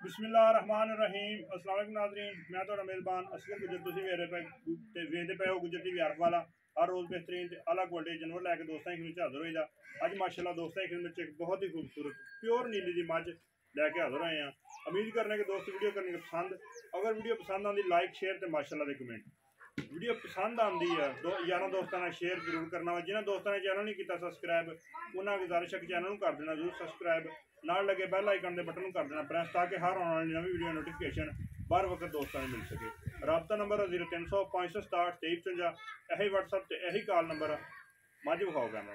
बिस्मिल्लाहिर्रहमानिर्रहीम। अस्सलाम वालेकुम नाज़रीन, मैं तो मेज़बान असगर गुजर तुसीं वेखदे पे हो गुजर टीवी हर वाला हर रोज़ बेहतरीन ते आला क्वालिटी जानवर लैके दोस्तां दी खिदमत हाज़र होईदा। अज माशाअल्लाह दोस्तां दी खिदमत एक बहुत ही खूबसूरत प्योर नीली दी मझ लैके हाज़र होए हैं। उम्मीद करने के दोस्त वीडियो करने पसंद, अगर वीडियो पसंद आती लाइक शेयर तो माशाअल्लाह दे कमेंट। वीडियो पसंद आती है यार दोस्तों ने शेयर जरूर करना वा। जिन्होंने दोस्तों ने चैनल नहीं किया सब्सक्राइब, उन्होंने गुजारिश है कि चैनल कर देना जरूर सब्सक्राइब, नाल लगे बैल आइकन के बटन कर देना प्रेस, ताकि हर आने वाली नवी वीडियो नोटिफिकेशन बार वक्त दोस्तों मिल सके। रबता नंबर 0300 567 2355, यही व्हाट्सअप से यही कॉल नंबर। मझ विखाओ कैमरा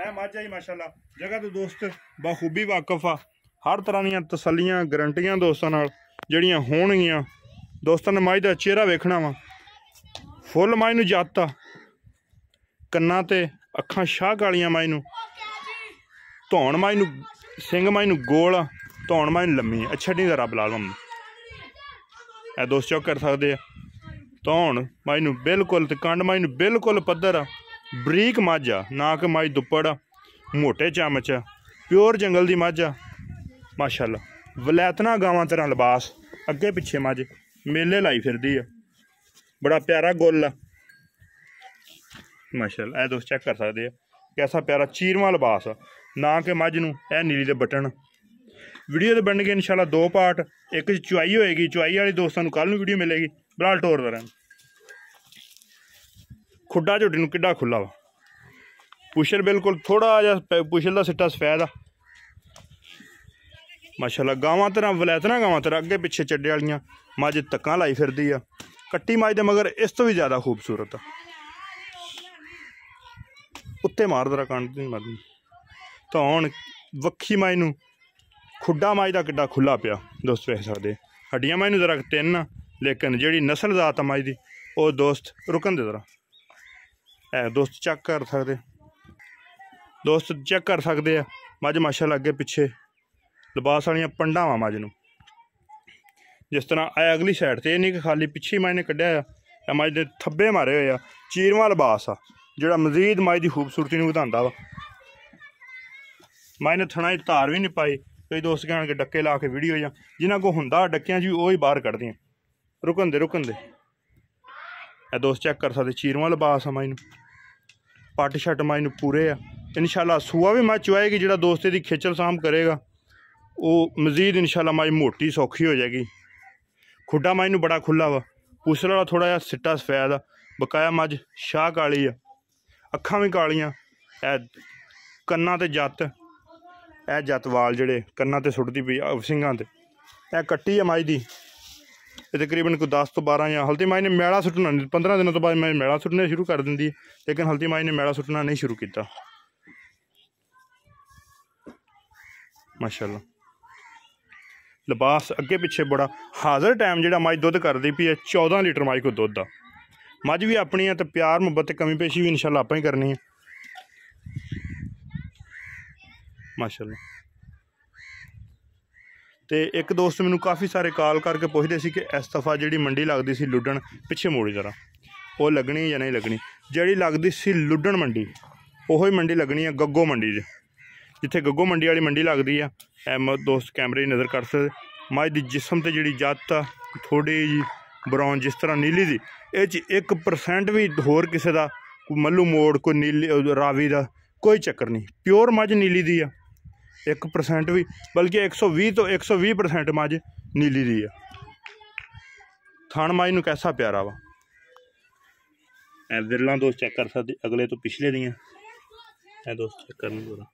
ए मझ आई माशाअल्लाह जगह तो दोस्त बखूबी वाकफ आ। हर तरह दी तसलियां गारंटियां दोस्तों नाल जड़ियां होणगियां। दोस्तों ने मझ का चेहरा वेखना वा, फुल मझ नूं जत्त आ, कन्नां ते अखां शाह कालियां मझ नूं, धौण मझ नूं सिंग मझ नूं गोल आ, धौण मझ नूं लम्मी है। अच्छा नहीं रब लाल मम्मी ए दोस्त चेक कर सकते हैं। धौण मझ नूं बिल्कुल ते कंड मझ नूं बिल्कुल पद्धर आ, बरीक मझ आ, ना कि मझ दुप्पड़ आ, मोटे चमच आ, प्योर जंगल दी मझ आ माशाअल्लाह। वलैतना गावां तरह लिबास, अगे पिछे मझ मेले लाई फिरदी आ, बड़ा प्यारा गुल आ माशाअल्लाह। ए दोस्त चेक कर सकते हैं कैसा प्यारा चीरवां लिबास आ, ना कि मझ नूं ए नीली दे बटन। वीडियो तो बनने इंशाल्लाह दो पार्ट, एक चुआई होएगी, चुआई वाली दोस्तों को कल नूं वीडियो मिलेगी। बलाल टोर दर खुड्डा झोटी नूं किड्डा खुला वा, पुछल बिल्कुल थोड़ा जिहा पुछल का सिट्टा सफेद आ माशाअल्लाह। गावां तरह वलैतना गावां तरह अगे पिछे चड्डे वालियां मझ तक्कां लाई फिरदी आ। कट्टी मझ दे मगर इस तो भी ज़्यादा खूबसूरत आ, उत्ते मार दरा कंड मरनी धौण वक्खी मझ नूं खुड्डा मझ का किड्डा खुला पिया दोस्त वेख सकते। हड्डियां मझ नूं जरा तिन, लेकिन जिहड़ी नस्ल जात आ मझ दी वो दोस्त रुकन दे जरा है। दोस्त चेक कर सकते, दोस्त चेक कर सकते हैं मझ माशाअल्लाह अगे पिछे लिबास वालियां पंडा वा मझ नूं। जिस तरह ए अगली साइड ते नहीं कि खाली पिछे मझ ने कड्ढिया आ, मझ दे थब्बे मारे हुए आ, चीरवां लिबास आ जिहड़ा मजीद मझ की खूबसूरती नूं वधांदा वा। मझ ने थणा धार भी नहीं पाई, कई दोस्त कहण के डक्के ला के वीडियो या जिन्हां को हुंदा डक्कियां जी वो ही बाहर कढदियां। रुकन दे ए दोस्त चेक कर सकते चीरवां लिबास आ मझ नूं, पट शट मझ नूं पूरे आ। इंशाल्लाह सूआ भी मझ चुआएगी, जिहड़ा दोस्त दी खिचल साम करेगा वो मजीद इंशाल्लाह मझ मोटी सौखी हो जाएगी। खुड्डा मझ नूं बड़ा खुला वा, पूसल वाला थोड़ा जिहा सिट्टा सफेद आ, बकाया मझ शाह काली आ, अखां भी कालियां, ए कन्नां ते जत्त, ए जत्त वाल जिहड़े कन्नां ते सुटदी पई सिंगां ते। ए कट्टी आ मझ दी तकरीबन कोई 10 तो 12 या हल्दी मझ ने मैला सुट्टना 15 दिनों तो बाद मझ मैला सुट्टने शुरू कर दिंदी है, लेकिन हल्दी मझ ने मैला सुट्टना नहीं शुरू किया माशाअल्लाह। लिबास अगे पिछे बड़ा हाज़र टाइम जिहड़ा मझ दुध करदी पई है 14 लीटर मझ को दुध आ। मझ भी अपनी है तो प्यार मुहब्बत कमी पेशी भी इंशाल्लाह आपां ही करनी है माशाअल्लाह। तो एक दोस्त मैनू काफ़ी सारे कॉल करके पुछदे सी कि इस दफ़ा जिहड़ी मंडी लगदी सी लुड्डन पिछे मोड़ी जरा वो लगनी या नहीं लगनी। जिहड़ी लगदी सी लुड्डन मंडी ओही मंडी लगनी है गग्गो मंडी जिथे गग्गो मंडी वाली मंडी लगदी है। दोस्त कैमरे नज़र कर सकते मझ दी जिसम ते जिहड़ी जत्त आ थोड़ी जी ब्राउन जिस तरह नीली दी, ये 1% भी होर किसी का कोई मल्लू मोड़ कोई नीली रावी का कोई चक्कर नहीं, प्योर मझ नीली दी आ। 1% भी बल्कि 120 तो 120% मझ नीली दी है। थान मझ नूं कैसा प्यारा वा, विरलां दोस्त चेक कर सकते अगले तो पिछले दियां। दोस्त चेक करना पूरा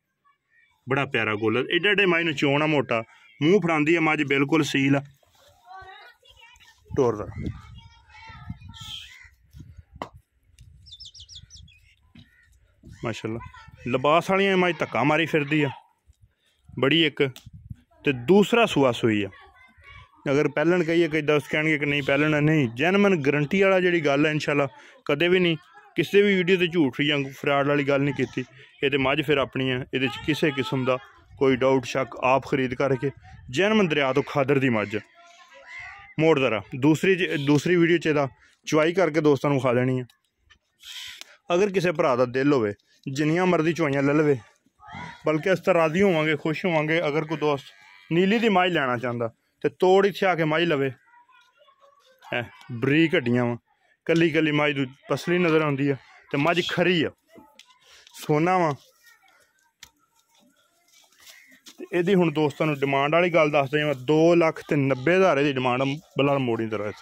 बड़ा प्यारा गोल एडे एडे मझ नूं चोण आ मोटा, मूँह फड़ांदी है मझ बिल्कुल सील आ। टोर दा माशाअल्लाह। लिबास वालियां मझ धक्का मारी फिरदी आ बड़ी एक, तो दूसरा सूआ सूई आ। अगर पैलन कहिए कई दोस्त कहेंगे कि नहीं पैलन नहीं, जैनमन गारंटी वाला जी गल है इंशाल्लाह कदे भी नहीं किसी भी वीडियो से झूठ या फ्रॉड वाली गल नहीं की। ये मझ फिर अपनी है, ये किसी किस्म का कोई डाउट शक आप खरीद करके जैनमन दरिया तो खादर की मझ मोड़ दरा। दूसरी वीडियो च चुआई करके दोस्तों को खा देनी है। अगर किसी भरा का दिल हो जिन्नियां मर्जी चुआइयां ले लवे, बल्कि अस तो राजी होवांगे खुश होवांगे। अगर कोई दोस्त नीली दी मझ लैना चाहता तो तोड़ इत्थे आके मझ लवे है बरीक हड्डियां वा कली कली मझ पसली नज़र आती है तो मझ खरी आ सोना वा ਇਹਦੀ ਹੁਣ ਦੋਸਤਾਂ ਨੂੰ ਡਿਮਾਂਡ ਵਾਲੀ ਗੱਲ ਦੱਸਦਾ ਜਿਵੇਂ 2,90,000 ਦੀ ਡਿਮਾਂਡ ਬਲਾ ਮੋੜੀ ਤਰ੍ਹਾਂ ਇਸ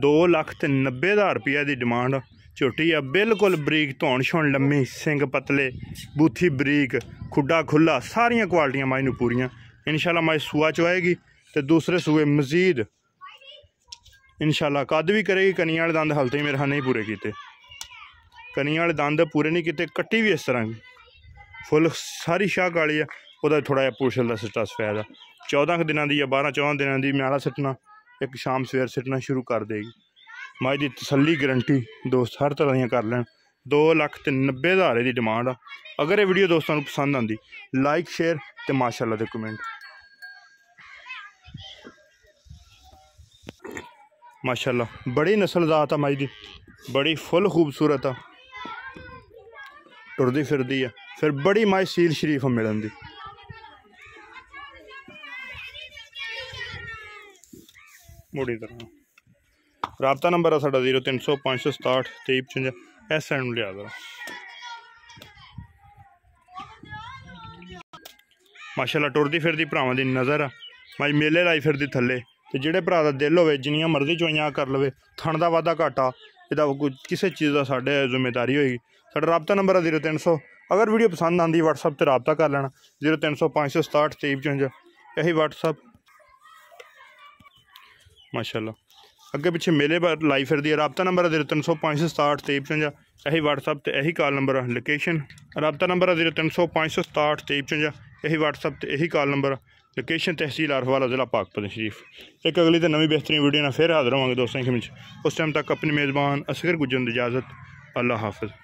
2,90,000 रुपया की डिमांड झोटी आ बिल्कुल बरीक धौन छौन लम्मी सिंग पतले बूथी बरीक खुड्डा खुला सारिया क्वालिटियां मझ नूं पूरियां इंशाल्लाह मझ सूआ चुआएगी तो दूसरे सूए मजीद इंशाल्लाह कद भी करेगी कनियां वाले दंद हाल तक मेरे नहीं पूरे किए कनियां वाले दंद पूरे नहीं किए कट्टी भी इस तरह फुल सारी शाह काली है वह थोड़ा जहा पुछल का सिट्टा सफेद आ 14 दिनों की या 12-14 दिनों की म्याला सिटना एक शाम सवेर सिटना शुरू कर देगी मझ की तसली गारंटी दोस्त हर तरह दी कर लैन 2,90,000 की डिमांड आ अगर ये वीडियो दोस्तों को पसंद आती लाइक शेयर तो माशाअल्लाह दे कमेंट माशाअल्लाह बड़ी नस्लजात आ मझ की बड़ी फुल खूबसूरत आ टुरदी फिरदी है फिर बड़ी मझ सील शरीफ मिलन दी मोड़ी तरह राबता नंबर है साडा 0300 567 2355 इस साइड लिया दो माशाअल्लाह टुरदी फिरदी भरावां दी नज़र आ मझ मेले लाई फिरदी थल्ले तो जेड़े भरा दा दिल होवे जिन्नियां मर्जी चोइयां कर लवे थण दा वाधा घाटा इहदा कोई किसी चीज़ का साढ़े जिम्मेदारी होगी साडा राबता नंबर है 0300 अगर वीडियो पसंद आती व्हाट्सअप पर राबता कर लेना 0300 567 2355 यही व्हाट्सअप माशाअल्लाह अगे पिछे मेले लाई फिर दी राबता नंबर है 0300 567 2355 यही व्हाट्सअप तो यही कॉल नंबर है लोकेशन राबता नंबर है 0300 567 2355 यही व्हाट्सअप तो यही कॉल नंबर लोकेशन तहसील अरहवाला ज़िला पाकपतन शरीफ एक अगली तो नवी बेहतरीन वीडियो ना फिर हाजिर होंगे दोस्तों के उस टाइम तक अपनी मेज़बान असगर गुजर इजाज़त अल्लाह हाफिज़।